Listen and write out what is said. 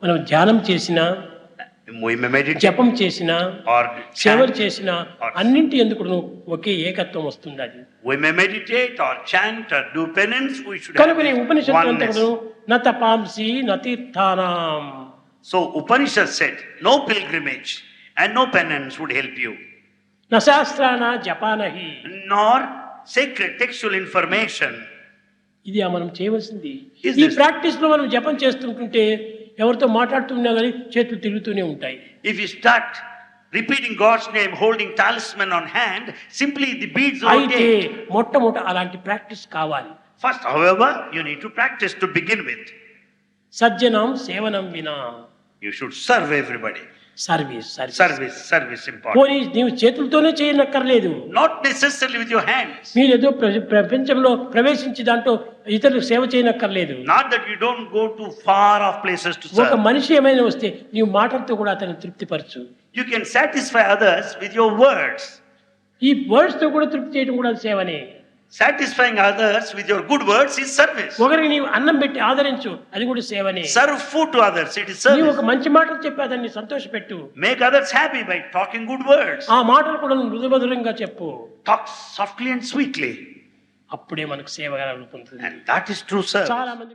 మనం ధ్యానం చేసినా, We may meditate జపం చేసినా, or సేవలు chant. చేసినా అన్నింటి ఎందుకును ఒకే ఏకత్వం వస్తుంది. అది We may meditate or chant or do penance. We should have కనుకనే ఉపనిషత్తు oneness. అంతకును న తపాంసి న తీర్థానాం. So Upanishad said, no pilgrimage and no penance would help you, న శాస్త్రాన జపానహి. nor sacred textual information. ఇది మనం చేయవలసింది. Is ఈ this- ప్రాక్టీస్ లో మనం జపం చేస్తుంటుంటే ఎవరితో మాట్లాడుతున్నా కానీ చేతులు తిరుగుతూనే ఉంటాయి. If you start repeating God's name, holding talisman on hand, simply the beads అయితే rotate. మొట్టమొదట అలాంటి ప్రాక్టీస్ కావాలి. First, however, you need to practice to begin with. సజ్జనం సేవనం వినా. You should serve everybody. Service Service important. పోనీ నీవు చేతులతోనే చేయనక్కర్లేదు. Not necessarily with your hands. మీరు ఏదో ప్రపంచంలో ప్రవేశించి దాంట్లో ఇతరులకు సేవ చేయనక్కర్లేదు. Not that you don't go to far off places to ఒక serve. మనిషి ఏమైనా వస్తే నీవు మాటలతో కూడా అతన్ని తృప్తిపరచు. You can satisfy others with your words. ఈ వర్డ్స్ తో కూడా తృప్తి చేయడం కూడా సేవనే. Satisfying others with your good words is service. ఒకరికి నీవు అన్నం పెట్టి ఆదరించు, అది కూడా సేవనే. Serve food to others, it is నీవు ఒక service. మంచి మాటలు చెప్పి అతన్ని సంతోషపెట్టు. Make others happy by talking good words. ఆ మాటలు కూడా మృదుమధురంగా చెప్పు. Talk softly and sweetly. అప్పుడే మనకు సేవగా రూపొందుతుంది. And that is true service. చాలా మంది